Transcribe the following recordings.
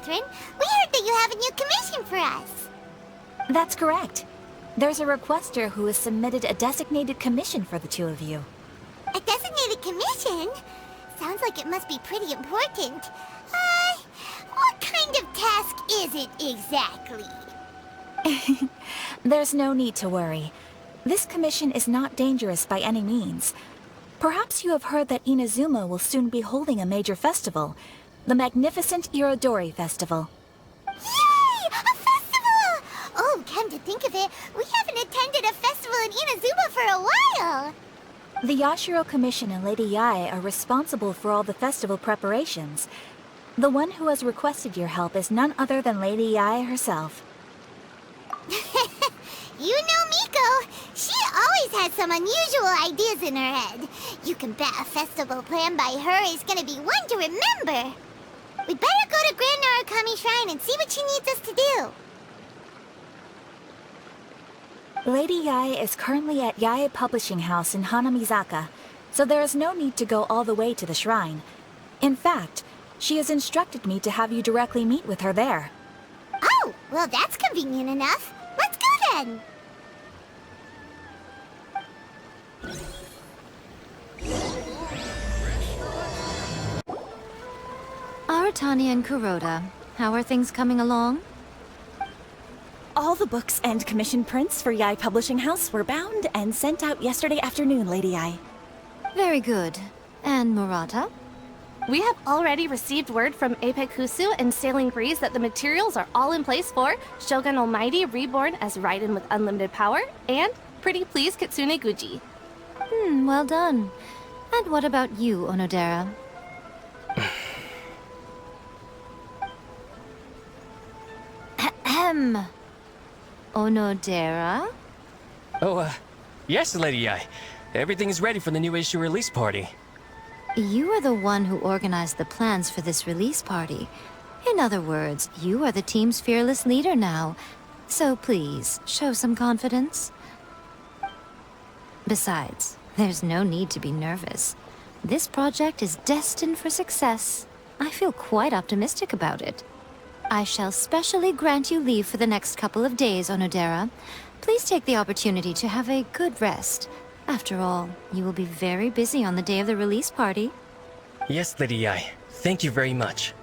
Catherine. We heard that you have a new commission for us. That's correct. There's a requester who has submitted a designated commission for the two of you. A designated commission? Sounds like it must be pretty important. What kind of task is it exactly? There's no need to worry. This commission is not dangerous by any means. Perhaps you have heard that Inazuma will soon be holding a major festival, the magnificent Irodori Festival. Yay! A festival! Oh, come to think of it, we haven't attended a festival in Inazuma for a while. The Yashiro Commission and Lady Yae are responsible for all the festival preparations. The one who has requested your help is none other than Lady Yae herself. You know Miko. She always has some unusual ideas in her head. You can bet a festival planned by her is gonna be one to remember. We better go to Grand Narukami Shrine and see what she needs us to do. Lady Yae is currently at Yae Publishing House in Hanamizaka, so there is no need to go all the way to the shrine. In fact, she has instructed me to have you directly meet with her there. Oh, well that's convenient enough. Let's go then. Aratani and Kuroda, how are things coming along? All the books and commission prints for Yae Publishing House were bound and sent out yesterday afternoon, Lady Yae. Very good. And Murata? We have already received word from Apekusu and Sailing Breeze that the materials are all in place for Shogun Almighty Reborn as Raiden with Unlimited Power and Pretty Please Kitsune Guji. Well done. And what about you, Onodera? Ahem. Onodera? Oh, yes, Lady Yae. Everything is ready for the new issue release party. You are the one who organized the plans for this release party. In other words, you are the team's fearless leader now. So please, show some confidence. Besides, there's no need to be nervous. This project is destined for success. I feel quite optimistic about it. I shall specially grant you leave for the next couple of days, Onodera. Please take the opportunity to have a good rest. After all, you will be very busy on the day of the release party. Yes, Lady Yae. Thank you very much.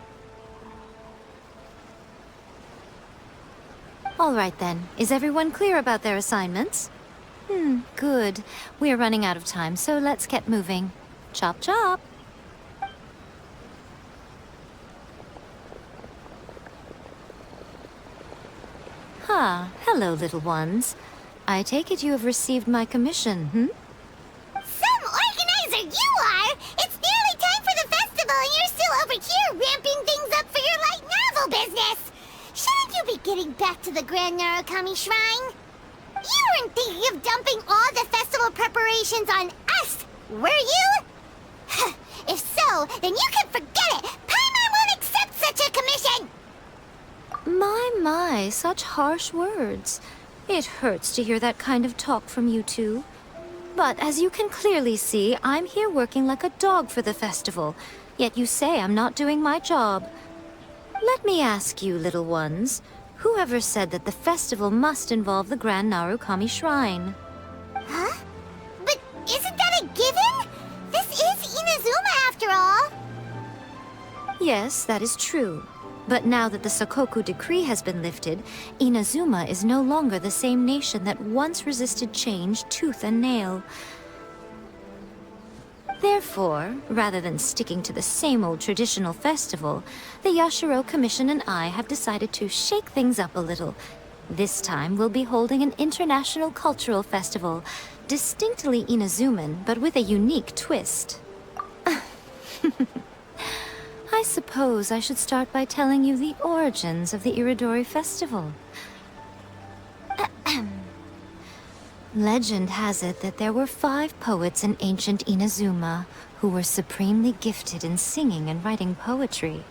All right then. Is everyone clear about their assignments? Good. We're running out of time, so let's get moving. Chop chop! Hello, little ones. I take it you have received my commission, Some organizer you are! It's nearly time for the festival and you're still over here ramping things up for your light novel business! Shouldn't you be getting back to the Grand Narukami Shrine? You weren't thinking of dumping all the festival preparations on us, were you? If so, then you can forget it! Paimon won't accept such a commission! My, such harsh words. It hurts to hear that kind of talk from you two. But as you can clearly see, I'm here working like a dog for the festival, yet you say I'm not doing my job. Let me ask you, little ones, whoever said that the festival must involve the Grand Narukami Shrine? Huh? But isn't that a given? This is Inazuma after all. Yes, that is true. But now that the Sakoku decree has been lifted, Inazuma is no longer the same nation that once resisted change tooth and nail. Therefore, rather than sticking to the same old traditional festival, the Yashiro Commission and I have decided to shake things up a little. This time we'll be holding an international cultural festival, distinctly Inazuman, but with a unique twist. I suppose I should start by telling you the origins of the Irodori Festival. Legend has it that there were 5 poets in ancient Inazuma who were supremely gifted in singing and writing poetry.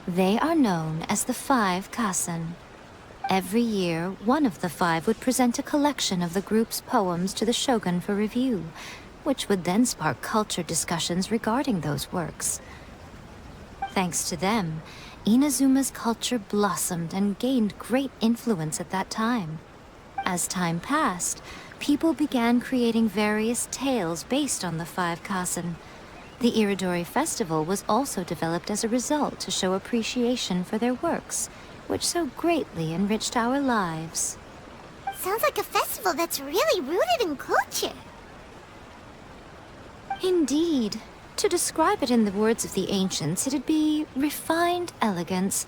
They are known as the 5 Kasen. Every year, one of the 5 would present a collection of the group's poems to the shogun for review, which would then spark culture discussions regarding those works. Thanks to them, Inazuma's culture blossomed and gained great influence at that time. As time passed, people began creating various tales based on the five kasen. The Iridori Festival was also developed as a result to show appreciation for their works, which so greatly enriched our lives. Sounds like a festival that's really rooted in culture. Indeed. To describe it in the words of the ancients, it'd be refined elegance.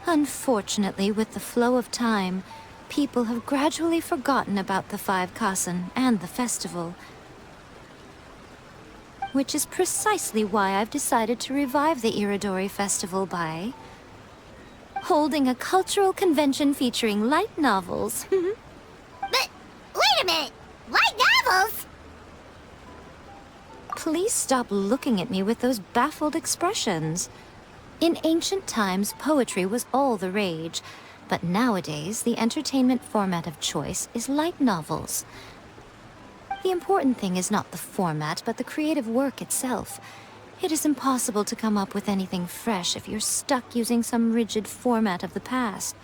Unfortunately, with the flow of time, people have gradually forgotten about the five kasen and the festival. Which is precisely why I've decided to revive the Iridori Festival by holding a cultural convention featuring light novels. But, wait a minute! Light novels? Please stop looking at me with those baffled expressions. In ancient times, poetry was all the rage, but nowadays, the entertainment format of choice is light novels. The important thing is not the format, but the creative work itself. It is impossible to come up with anything fresh if you're stuck using some rigid format of the past.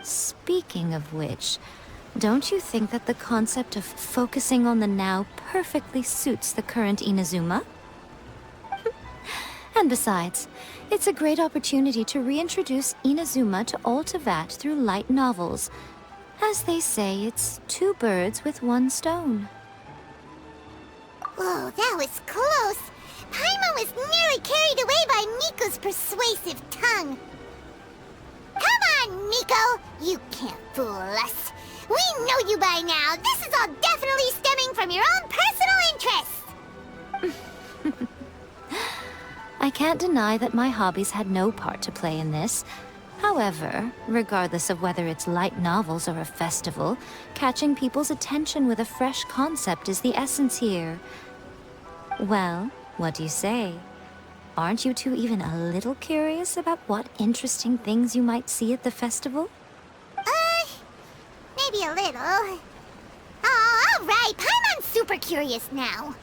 Speaking of which, don't you think that the concept of focusing on the now perfectly suits the current Inazuma? And besides, it's a great opportunity to reintroduce Inazuma to all Teyvat through light novels. As they say, it's two birds with one stone. Whoa, that was close. Paimon was nearly carried away by Miko's persuasive tongue. Come on, Miko! You can't fool us. We know you by now. This is all definitely stemming from your own personal interest. I can't deny that my hobbies had no part to play in this. However, regardless of whether it's light novels or a festival, catching people's attention with a fresh concept is the essence here. Well, what do you say? Aren't you two even a little curious about what interesting things you might see at the festival? Maybe a little. Oh, all right. Paimon's super curious now.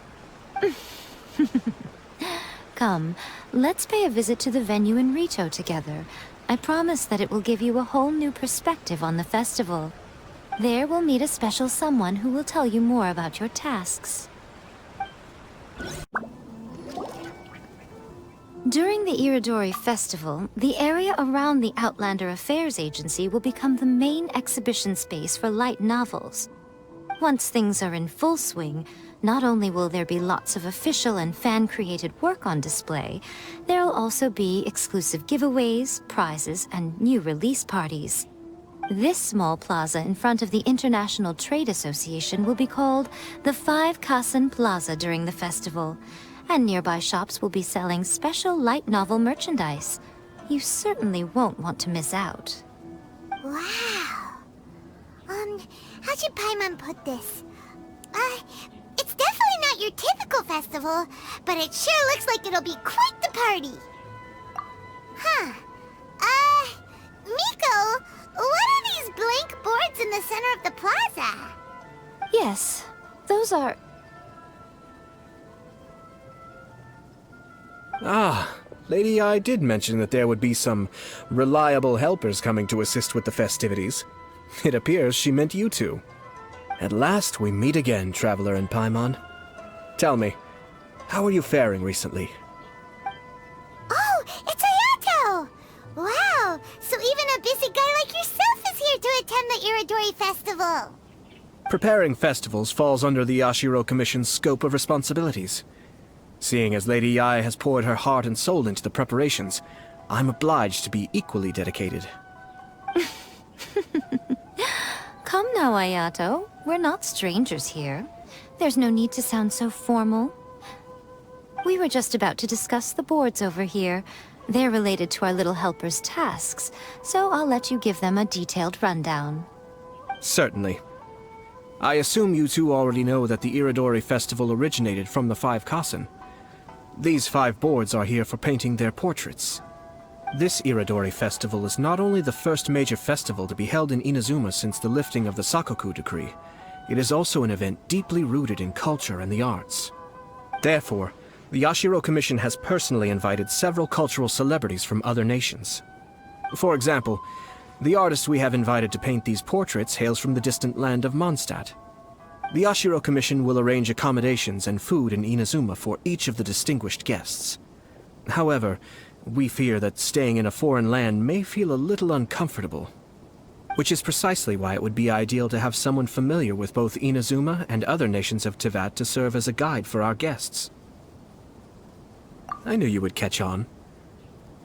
Come, let's pay a visit to the venue in Rito together. I promise that it will give you a whole new perspective on the festival. There we'll meet a special someone who will tell you more about your tasks. During the Iridori Festival, the area around the Outlander Affairs Agency will become the main exhibition space for light novels. Once things are in full swing, not only will there be lots of official and fan-created work on display, there'll also be exclusive giveaways, prizes, and new release parties. This small plaza in front of the International Trade Association will be called the Five Kasen Plaza during the festival, and nearby shops will be selling special light novel merchandise. You certainly won't want to miss out. Wow. How should Paimon put this? It's definitely not your typical festival, but it sure looks like it'll be quite the party. Huh. Miko, what are these blank boards in the center of the plaza? Yes, those are... Ah, Lady I did mention that there would be some reliable helpers coming to assist with the festivities. It appears she meant you two. At last we meet again, Traveler and Paimon. Tell me, how are you faring recently? Oh, it's Ayato! Wow, so even a busy guy like yourself is here to attend the Iridori Festival. Preparing festivals falls under the Yashiro Commission's scope of responsibilities. Seeing as Lady Yae has poured her heart and soul into the preparations, I'm obliged to be equally dedicated. Come now, Ayato. We're not strangers here. There's no need to sound so formal. We were just about to discuss the boards over here. They're related to our little helper's tasks, so I'll let you give them a detailed rundown. Certainly. I assume you two already know that the Iridori Festival originated from the Five Kasen. These 5 boards are here for painting their portraits. This Iridori Festival is not only the first major festival to be held in Inazuma since the lifting of the Sakoku decree, it is also an event deeply rooted in culture and the arts. Therefore, The Yashiro Commission has personally invited several cultural celebrities from other nations. For example, the artist we have invited to paint these portraits hails from the distant land of Mondstadt. The Yashiro Commission will arrange accommodations and food in Inazuma for each of the distinguished guests. However, we fear that staying in a foreign land may feel a little uncomfortable, which is precisely why it would be ideal to have someone familiar with both Inazuma and other nations of Teyvat to serve as a guide for our guests. I knew you would catch on.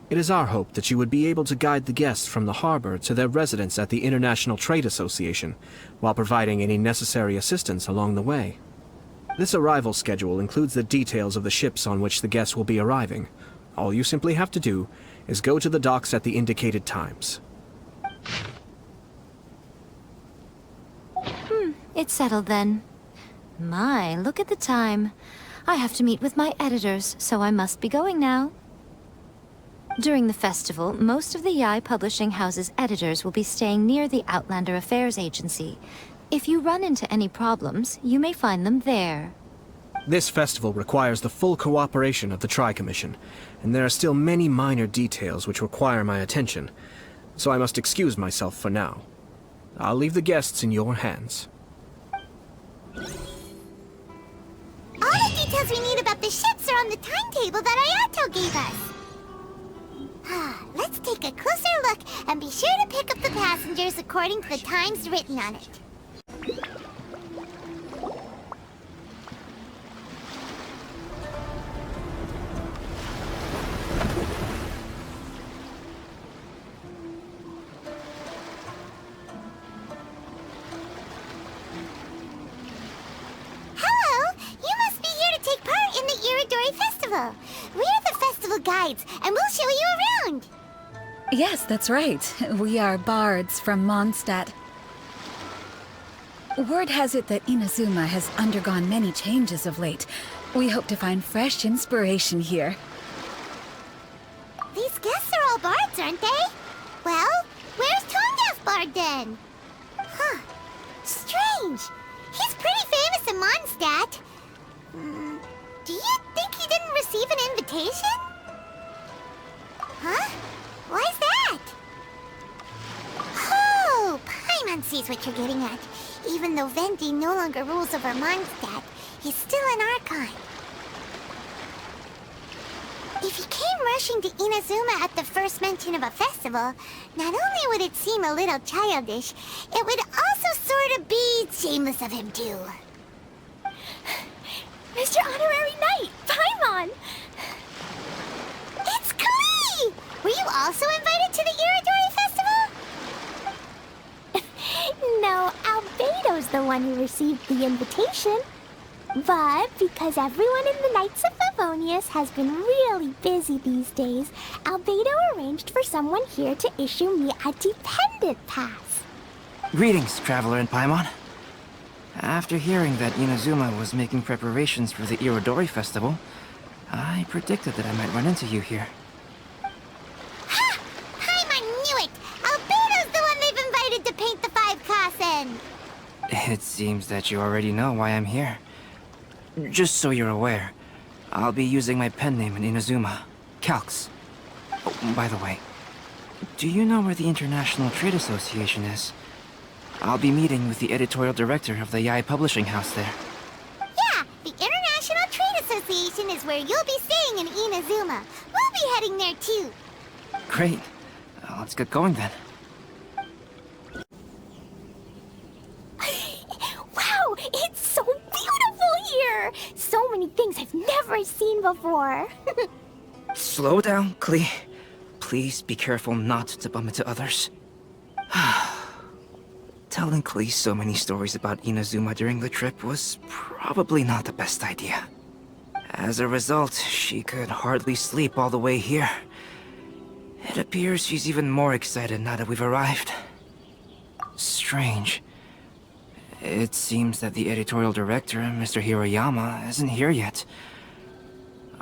It is our hope that you would be able to guide the guests from the harbor to their residence at the International Trade Association, while providing any necessary assistance along the way. This arrival schedule includes the details of the ships on which the guests will be arriving. All you simply have to do is go to the docks at the indicated times. It's settled then. My, look at the time. I have to meet with my editors, so I must be going now. During the festival, most of the Yai Publishing House's editors will be staying near the Outlander Affairs Agency. If you run into any problems, you may find them there. This festival requires the full cooperation of the Tri-Commission, and there are still many minor details which require my attention, so I must excuse myself for now. I'll leave the guests in your hands. All the details we need about the ships are on the timetable that Ayato gave us. Let's take a closer look and be sure to pick up the passengers according to the times written on it. We're the festival guides, and we'll show you around. Yes, that's right. We are bards from Mondstadt. Word has it that Inazuma has undergone many changes of late. We hope to find fresh inspiration here. These guests are all bards, aren't they? Well, where's Tone-Deaf Bard then? Huh. Strange. He's pretty famous in Mondstadt. Do you think he didn't receive an invitation? Huh? Why's that? Oh, Paimon sees what you're getting at. Even though Venti no longer rules over Mondstadt, he's still an Archon. If he came rushing to Inazuma at the first mention of a festival, not only would it seem a little childish, it would also sort of be shameless of him too. Mr. Honorary Knight, Paimon! It's Klee! Were you also invited to the Iridori Festival? No, Albedo's the one who received the invitation. But because everyone in the Knights of Favonius has been really busy these days, Albedo arranged for someone here to issue me a dependent pass. Greetings, Traveler and Paimon. After hearing that Inazuma was making preparations for the Irodori Festival, I predicted that I might run into you here. Ha! Paimon knew it! Albedo's the one they've invited to paint the 5 Kasen! It seems that you already know why I'm here. Just so you're aware, I'll be using my pen name in Inazuma, Calx. Oh, by the way, do you know where the International Trade Association is? I'll be meeting with the editorial director of the Yai Publishing House there. Yeah, the International Trade Association is where you'll be staying in Inazuma. We'll be heading there too. Great. Let's get going then. Wow, it's so beautiful here! So many things I've never seen before. Slow down, Klee. Please be careful not to bump into others. Telling Klee so many stories about Inazuma during the trip was probably not the best idea. As a result, she could hardly sleep all the way here. It appears she's even more excited now that we've arrived. Strange. It seems that the editorial director, Mr. Hiroyama, isn't here yet.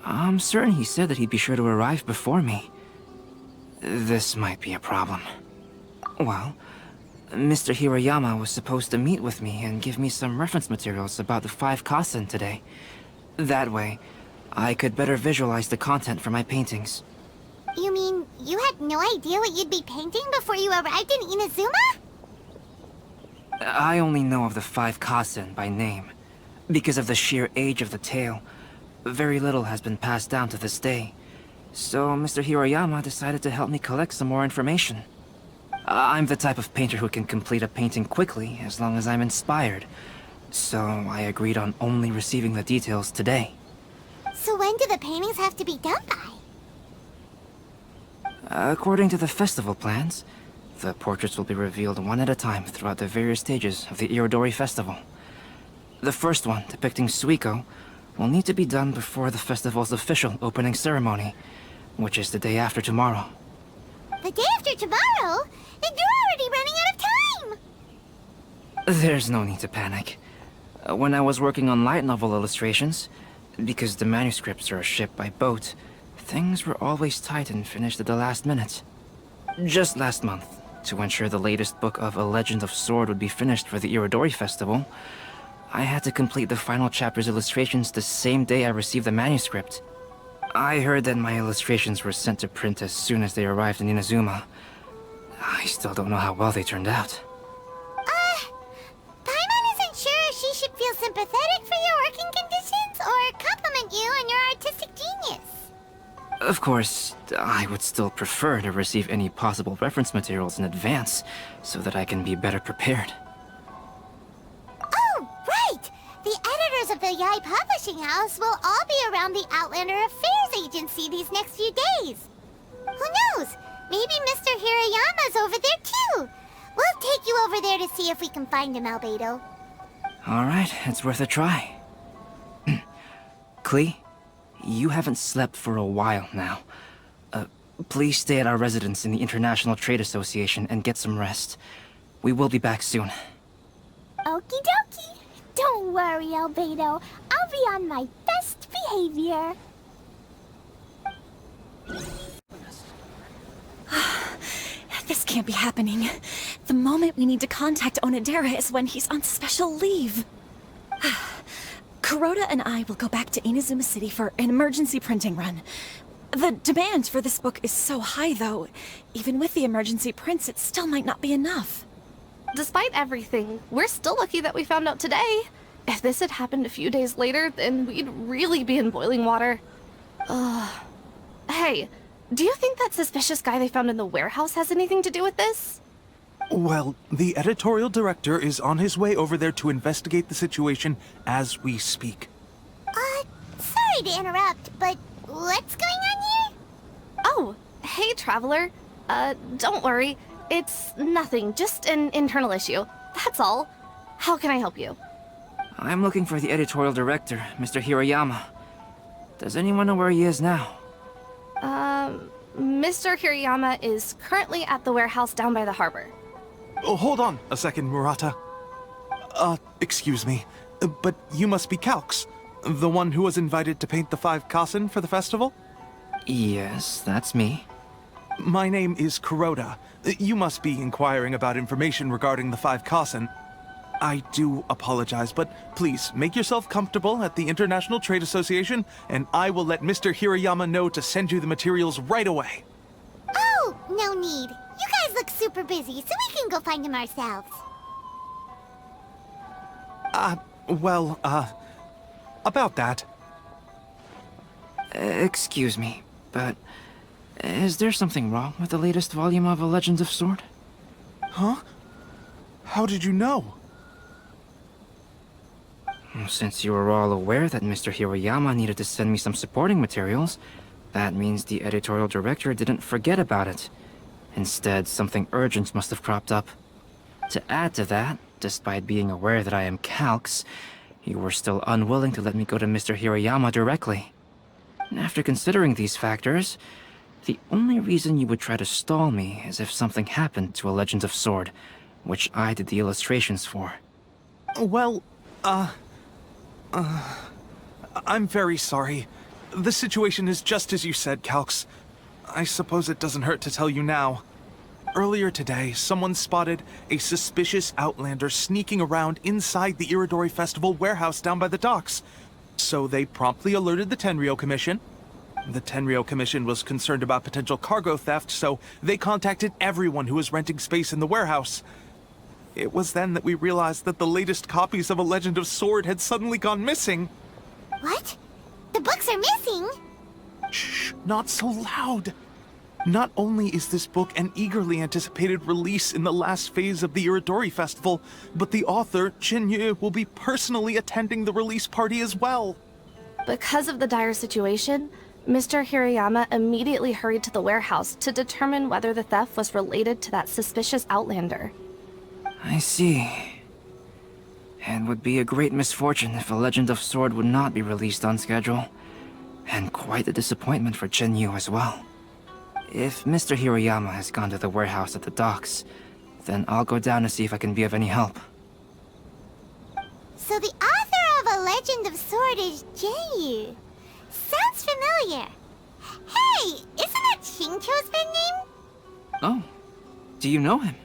I'm certain he said that he'd be sure to arrive before me. This might be a problem. Well, Mr. Hiroyama was supposed to meet with me and give me some reference materials about the 5 Kasen today. That way, I could better visualize the content for my paintings. You mean you had no idea what you'd be painting before you arrived in Inazuma? I only know of the 5 Kasen by name. Because of the sheer age of the tale, very little has been passed down to this day. So Mr. Hiroyama decided to help me collect some more information. I'm the type of painter who can complete a painting quickly as long as I'm inspired. So I agreed on only receiving the details today. So when do the paintings have to be done by? According to the festival plans, the portraits will be revealed one at a time throughout the various stages of the Irodori Festival. The first one, depicting Suikou, will need to be done before the festival's official opening ceremony, which is the day after tomorrow. The day after tomorrow? Then you're already running out of time! There's no need to panic. When I was working on light novel illustrations, because the manuscripts are shipped by boat, things were always tight and finished at the last minute. Just last month, to ensure the latest book of A Legend of Sword would be finished for the Irodori Festival, I had to complete the final chapter's illustrations the same day I received the manuscript. I heard that my illustrations were sent to print as soon as they arrived in Inazuma. I still don't know how well they turned out. Paimon isn't sure if she should feel sympathetic for your working conditions or compliment you on your artistic genius. Of course, I would still prefer to receive any possible reference materials in advance, so that I can be better prepared. Oh, right! The editors of the Yai Publishing House will all be around the Outlander Affairs Agency these next few days. Who knows? Maybe Mr. Hirayama's over there too. We'll take you over there to see if we can find him, Albedo. Alright, it's worth a try. Klee, you haven't slept for a while now. Please stay at our residence in the International Trade Association and get some rest. We will be back soon. Okie dokie. Don't worry, Albedo. I'll be on my best behavior. This can't be happening. The moment we need to contact Onodera is when he's on special leave. Kuroda and I will go back to Inazuma City for an emergency printing run. The demand for this book is so high, though. Even with the emergency prints, it still might not be enough. Despite everything, we're still lucky that we found out today. If this had happened a few days later, then we'd really be in boiling water. Hey, do you think that suspicious guy they found in the warehouse has anything to do with this? Well, the editorial director is on his way over there to investigate the situation as we speak. Sorry to interrupt, but what's going on here? Oh, hey, Traveler. Don't worry. It's nothing, just an internal issue. That's all. How can I help you? I'm looking for the editorial director, Mr. Hiroyama. Does anyone know where he is now? Mr. Hirayama is currently at the warehouse down by the harbor. Oh, hold on a second, Murata. Excuse me, but you must be Calx, the one who was invited to paint the 5 Kasen for the festival? Yes, that's me. My name is Kuroda. You must be inquiring about information regarding the 5 Kasen. I do apologize, but please make yourself comfortable at the International Trade Association, and I will let Mr. Hirayama know to send you the materials right away. Oh, no need. You guys look super busy, so we can go find him ourselves. About that. Excuse me, but is there something wrong with the latest volume of A Legend of Sword? Huh? How did you know? Since you were all aware that Mr. Hiroyama needed to send me some supporting materials, that means the editorial director didn't forget about it. Instead, something urgent must have cropped up. To add to that, despite being aware that I am Calx, you were still unwilling to let me go to Mr. Hiroyama directly. After considering these factors, the only reason you would try to stall me is if something happened to A Legend of Sword, which I did the illustrations for. Well, I'm very sorry. The situation is just as you said, Calx. I suppose it doesn't hurt to tell you now. Earlier today, someone spotted a suspicious outlander sneaking around inside the Irodori Festival warehouse down by the docks. So they promptly alerted the Tenryou Commission. The Tenryou Commission was concerned about potential cargo theft, so they contacted everyone who was renting space in the warehouse. It was then that we realized that the latest copies of A Legend of Sword had suddenly gone missing. What? The books are missing? Shh, not so loud. Not only is this book an eagerly anticipated release in the last phase of the Iridori Festival, but the author, Jinyu, will be personally attending the release party as well. Because of the dire situation, Mr. Hirayama immediately hurried to the warehouse to determine whether the theft was related to that suspicious outlander. I see. It would be a great misfortune if A Legend of Sword would not be released on schedule. And quite a disappointment for Jinyu as well. If Mr. Hirayama has gone to the warehouse at the docks, then I'll go down to see if I can be of any help. So the author of A Legend of Sword is Jinyu. Sounds familiar. Hey, isn't that Tincture's pen name? Oh, do you know him?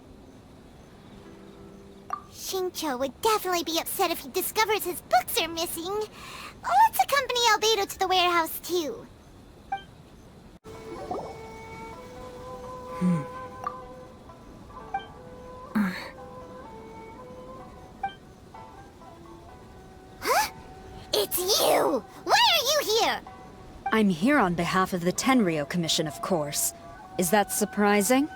Tincture would definitely be upset if he discovers his books are missing. Let's accompany Albedo to the warehouse, too. Huh? It's you! Why are you here? I'm here on behalf of the Tenryou Commission, of course. Is that surprising?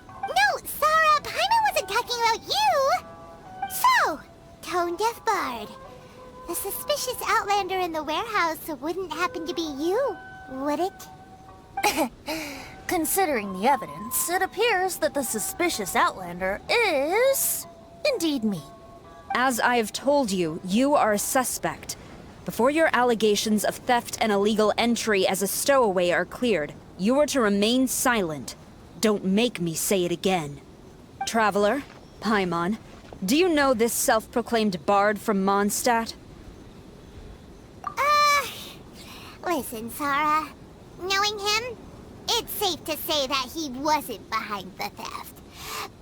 No, Sarah, Paimon wasn't talking about you! So, Tone-Deaf Bard. The suspicious outlander in the warehouse wouldn't happen to be you, would it? Considering the evidence, it appears that the suspicious outlander is indeed me. As I have told you, you are a suspect. Before your allegations of theft and illegal entry as a stowaway are cleared, you are to remain silent. Don't make me say it again. Traveler, Paimon, do you know this self-proclaimed bard from Mondstadt? Listen, Sarah. Knowing him, it's safe to say that he wasn't behind the theft.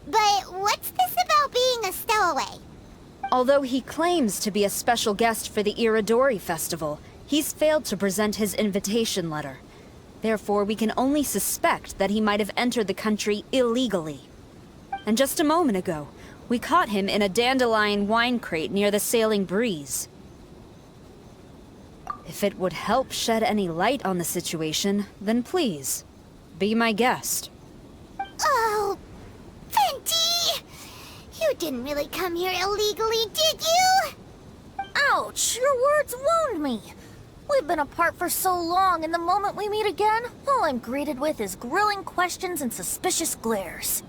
But what's this about being a stowaway? Although he claims to be a special guest for the Iridori Festival, he's failed to present his invitation letter. Therefore, we can only suspect that he might have entered the country illegally. And just a moment ago, we caught him in a dandelion wine crate near the Sailing Breeze. If it would help shed any light on the situation, then please, be my guest. Oh, Venti! You didn't really come here illegally, did you? Ouch! Your words wound me! We've been apart for so long, and the moment we meet again, all I'm greeted with is grilling questions and suspicious glares.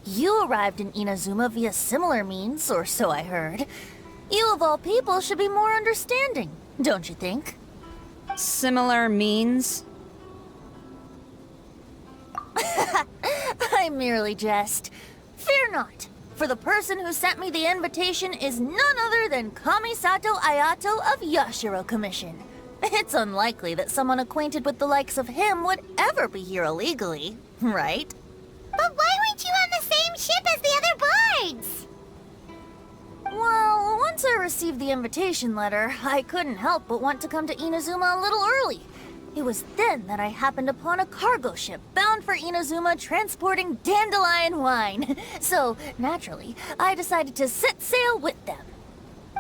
You arrived in Inazuma via similar means, or so I heard. You of all people should be more understanding, don't you think? Similar means? I merely jest. Fear not, for the person who sent me the invitation is none other than Kamisato Ayato of Yashiro Commission. It's unlikely that someone acquainted with the likes of him would ever be here illegally, right? But why weren't you on the same ship as the other bards? Well, once I received the invitation letter, I couldn't help but want to come to Inazuma a little early. It was then that I happened upon a cargo ship bound for Inazuma transporting dandelion wine. So, naturally, I decided to set sail with them.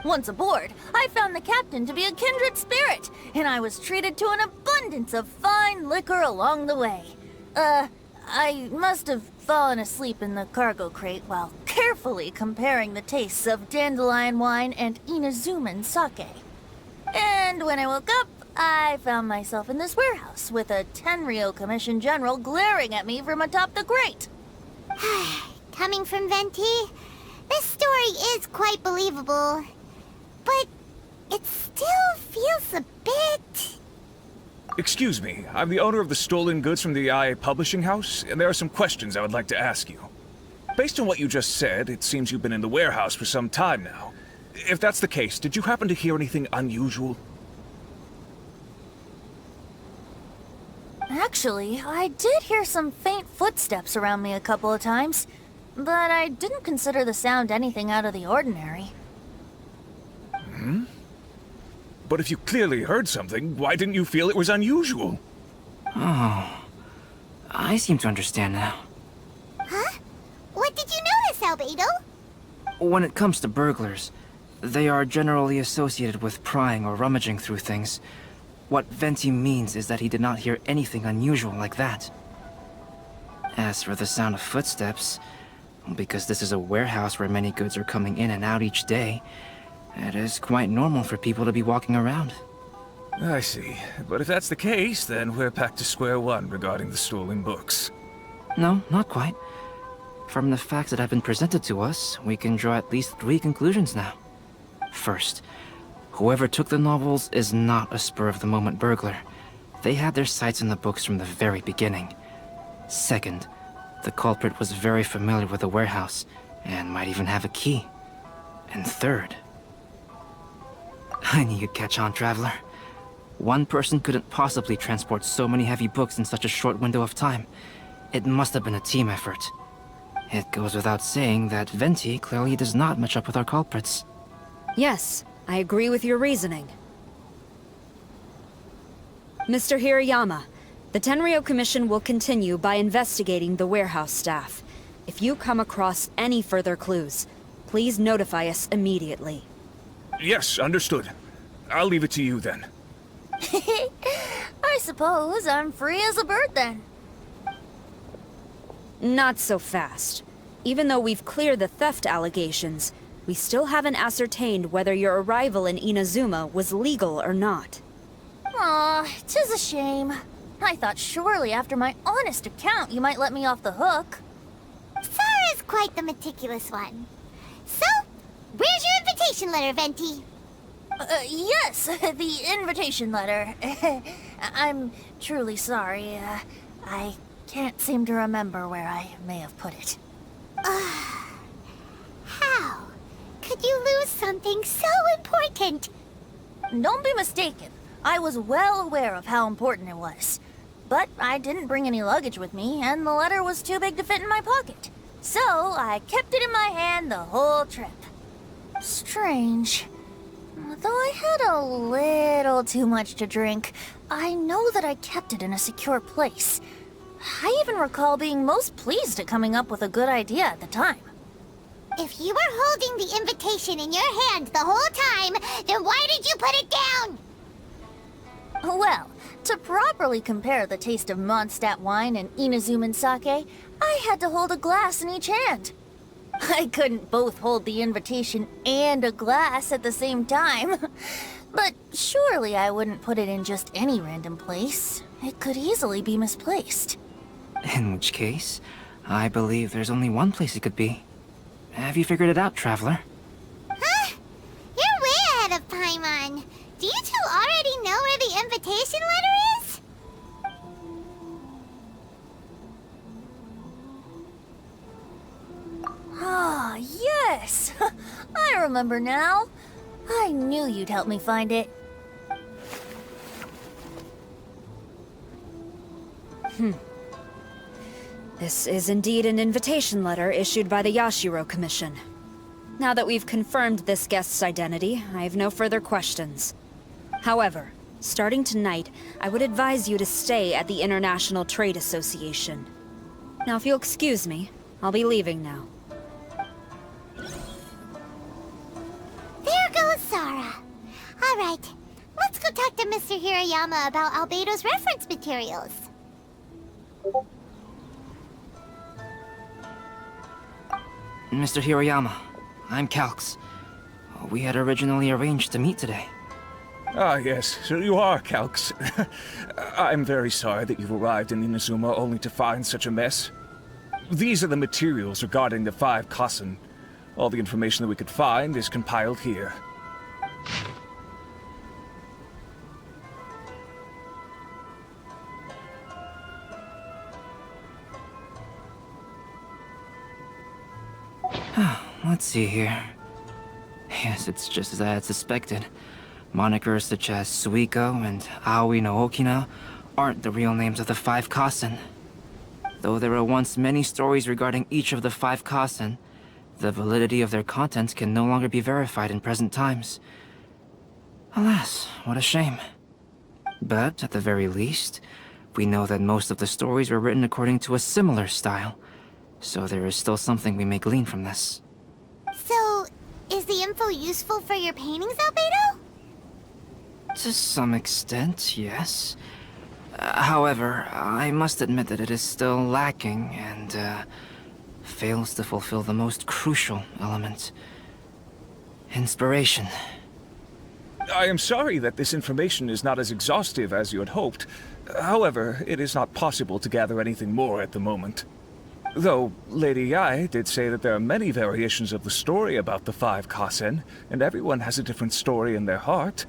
Once aboard, I found the captain to be a kindred spirit, and I was treated to an abundance of fine liquor along the way. I must have fallen asleep in the cargo crate while carefully comparing the tastes of dandelion wine and Inazuman sake. And when I woke up, I found myself in this warehouse with a Tenryou Commission general glaring at me from atop the grate. Coming from Venti, this story is quite believable. But it still feels a bit... Excuse me, I'm the owner of the stolen goods from the IA Publishing House, and there are some questions I would like to ask you. Based on what you just said, it seems you've been in the warehouse for some time now. If that's the case, did you happen to hear anything unusual? Actually, I did hear some faint footsteps around me a couple of times, but I didn't consider the sound anything out of the ordinary. But if you clearly heard something, why didn't you feel it was unusual? Oh, I seem to understand now. Huh? What did you notice, Albedo? When it comes to burglars, they are generally associated with prying or rummaging through things. What Venti means is that he did not hear anything unusual like that. As for the sound of footsteps, because this is a warehouse where many goods are coming in and out each day, it is quite normal for people to be walking around. I see. But if that's the case, then we're back to square one regarding the stolen books. No, not quite. From the facts that have been presented to us, we can draw at least 3 conclusions now. First, whoever took the novels is not a spur-of-the-moment burglar. They had their sights on the books from the very beginning. Second, the culprit was very familiar with the warehouse, and might even have a key. And third... I knew you'd catch on, Traveler. One person couldn't possibly transport so many heavy books in such a short window of time. It must have been a team effort. It goes without saying that Venti clearly does not match up with our culprits. Yes, I agree with your reasoning. Mr. Hirayama, the Tenryo Commission will continue by investigating the warehouse staff. If you come across any further clues, please notify us immediately. Yes, understood. I'll leave it to you then. I suppose I'm free as a bird then. Not so fast. Even though we've cleared the theft allegations, we still haven't ascertained whether your arrival in Inazuma was legal or not. Aw, 'tis a shame. I thought surely after my honest account you might let me off the hook. Sara's quite the meticulous one. So, where's your invitation letter, Venti? Yes, the invitation letter. I'm truly sorry. I can't seem to remember where I may have put it. How could you lose something so important? Don't be mistaken. I was well aware of how important it was. But I didn't bring any luggage with me, and the letter was too big to fit in my pocket. So I kept it in my hand the whole trip. Strange. Though I had a little too much to drink, I know that I kept it in a secure place. I even recall being most pleased at coming up with a good idea at the time. If you were holding the invitation in your hand the whole time, then why did you put it down? Well, to properly compare the taste of Mondstadt wine and Inazuman sake, I had to hold a glass in each hand. I couldn't both hold the invitation and a glass at the same time. But surely I wouldn't put it in just any random place. It could easily be misplaced. In which case, I believe there's only one place it could be. Have you figured it out, Traveler? Huh? You're way ahead of Paimon. Do you two already know where the invitation letter is? Ah, yes! I remember now. I knew you'd help me find it. This is indeed an invitation letter issued by the Yashiro Commission. Now that we've confirmed this guest's identity, I have no further questions. However, starting tonight, I would advise you to stay at the International Trade Association. Now, if you'll excuse me, I'll be leaving now. There goes Sara. All right, let's go talk to Mr. Hirayama about Albedo's reference materials. Mr. Hirayama, I'm Calx. We had originally arranged to meet today. Ah, yes, so you are Calx. I'm very sorry that you've arrived in Inazuma only to find such a mess. These are the materials regarding the 5 Kasen. All the information that we could find is compiled here. Let's see here. Yes, it's just as I had suspected. Monikers such as Suikou and Aoi no Okina aren't the real names of the 5 Kasen. Though there were once many stories regarding each of the 5 Kasen, the validity of their contents can no longer be verified in present times. Alas, what a shame. But at the very least, we know that most of the stories were written according to a similar style, so there is still something we may glean from this. So, is the info useful for your paintings, Albedo? To some extent, yes. However, I must admit that it is still lacking and fails to fulfill the most crucial element. Inspiration. I am sorry that this information is not as exhaustive as you had hoped. However, it is not possible to gather anything more at the moment. Though, Lady Yae did say that there are many variations of the story about the 5 Kasen, and everyone has a different story in their heart.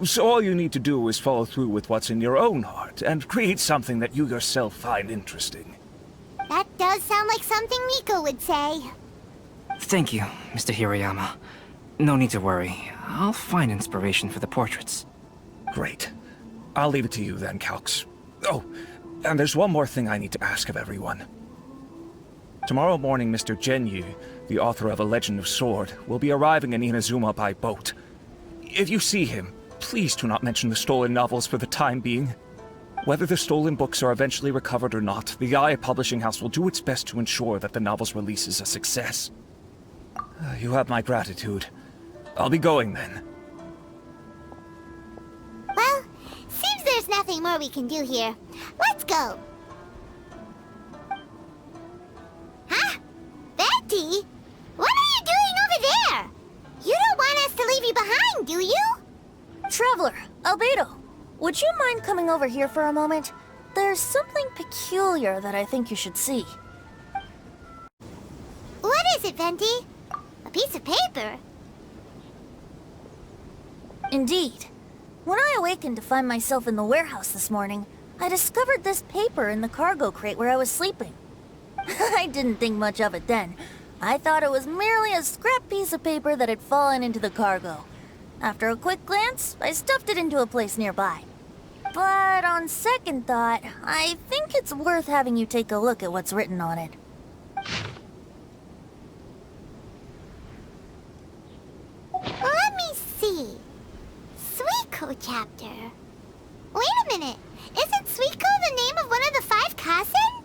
So all you need to do is follow through with what's in your own heart, and create something that you yourself find interesting. That does sound like something Miko would say. Thank you, Mr. Hirayama. No need to worry. I'll find inspiration for the portraits. Great. I'll leave it to you then, Calx. Oh, and there's one more thing I need to ask of everyone. Tomorrow morning, Mr. Genyu, the author of A Legend of Sword, will be arriving in Inazuma by boat. If you see him, please do not mention the stolen novels for the time being. Whether the stolen books are eventually recovered or not, the Yae Publishing House will do its best to ensure that the novel's release is a success. You have my gratitude. I'll be going then. Well, seems there's nothing more we can do here. Let's go. Huh? Betty? What are you doing over there? You don't want us to leave you behind, do you? Traveler, Albedo, would you mind coming over here for a moment? There's something peculiar that I think you should see. What is it, Venti? A piece of paper? Indeed. When I awakened to find myself in the warehouse this morning, I discovered this paper in the cargo crate where I was sleeping. I didn't think much of it then. I thought it was merely a scrap piece of paper that had fallen into the cargo. After a quick glance, I stuffed it into a place nearby. But on second thought, I think it's worth having you take a look at what's written on it. Let me see. Suikou chapter. Wait a minute. Isn't Suikou the name of one of the 5 Kasen?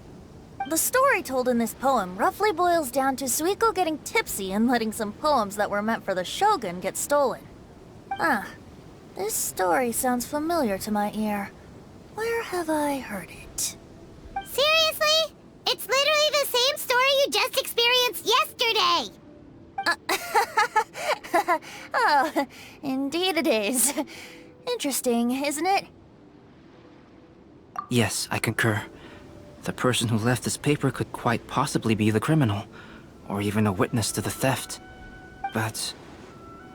The story told in this poem roughly boils down to Suikou getting tipsy and letting some poems that were meant for the Shogun get stolen. Ah, this story sounds familiar to my ear. Where have I heard it? Seriously? It's literally the same story you just experienced yesterday! Oh, indeed it is. Interesting, isn't it? Yes, I concur. The person who left this paper could quite possibly be the criminal, or even a witness to the theft. But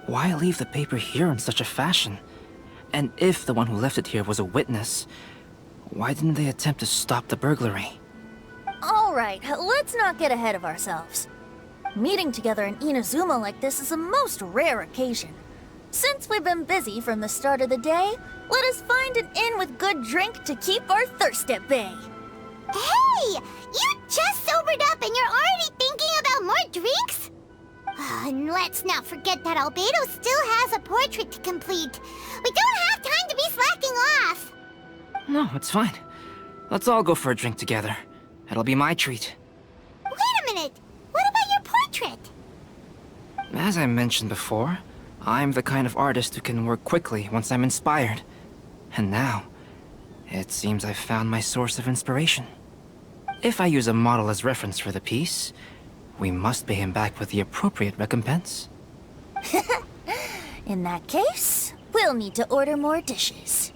why leave the paper here in such a fashion? And if the one who left it here was a witness, why didn't they attempt to stop the burglary? All right, let's not get ahead of ourselves. Meeting together in Inazuma like this is a most rare occasion. Since we've been busy from the start of the day, let us find an inn with good drink to keep our thirst at bay. Hey! You just sobered up and you're already thinking about more drinks? And let's not forget that Albedo still has a portrait to complete. We don't have time to be slacking off. No, it's fine. Let's all go for a drink together. It'll be my treat. Wait a minute. What about your portrait? As I mentioned before, I'm the kind of artist who can work quickly once I'm inspired. And now, it seems I've found my source of inspiration. If I use a model as reference for the piece, we must pay him back with the appropriate recompense. In that case, we'll need to order more dishes.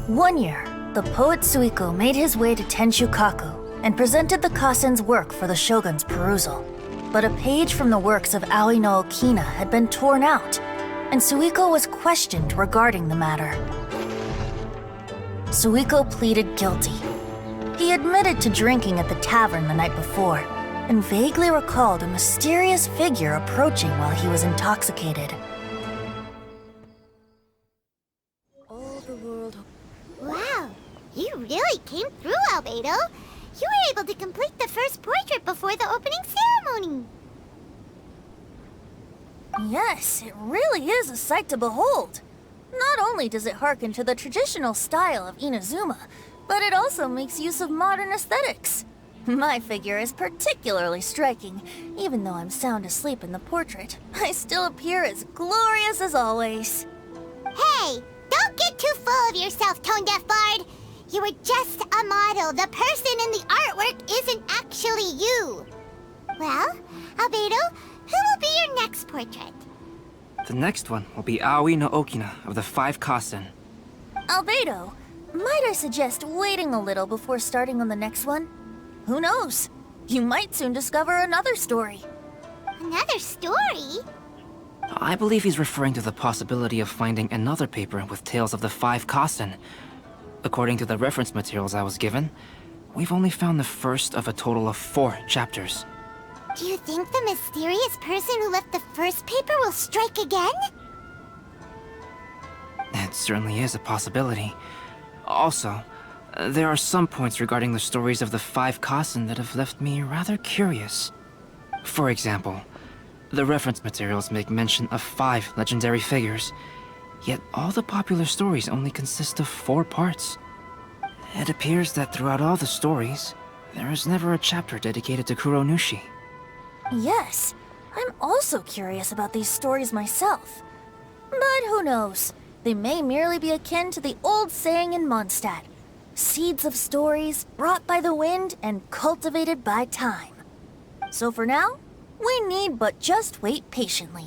One year, the poet Suikou made his way to Tincture and presented the Kasen's work for the Shogun's perusal. But a page from the works of Aoi no Okina had been torn out, and Suikou was questioned regarding the matter. Suikou pleaded guilty. He admitted to drinking at the tavern the night before, and vaguely recalled a mysterious figure approaching while he was intoxicated. All the world... Wow, you really came through, Albedo. You were able to complete the first portrait before the opening ceremony. Yes, it really is a sight to behold. Not only does it harken to the traditional style of Inazuma, but it also makes use of modern aesthetics. My figure is particularly striking. Even though I'm sound asleep in the portrait, I still appear as glorious as always. Hey, don't get too full of yourself, Tone Deaf Bard. You were just a model. The person in the artwork isn't actually you. Well, Albedo, who will be your next portrait? The next one will be Aoi no Okina of the 5 Kasen. Albedo, might I suggest waiting a little before starting on the next one? Who knows? You might soon discover another story. Another story? I believe he's referring to the possibility of finding another paper with tales of the 5 Kasen. According to the reference materials I was given, we've only found the first of a total of 4 chapters. Do you think the mysterious person who left the first paper will strike again? It certainly is a possibility. Also, there are some points regarding the stories of the 5 Kasen that have left me rather curious. For example, the reference materials make mention of 5 legendary figures, yet all the popular stories only consist of 4 parts. It appears that throughout all the stories, there is never a chapter dedicated to Kuronushi. Yes, I'm also curious about these stories myself. But who knows? They may merely be akin to the old saying in Mondstadt. Seeds of stories brought by the wind and cultivated by time. So for now, we need but just wait patiently.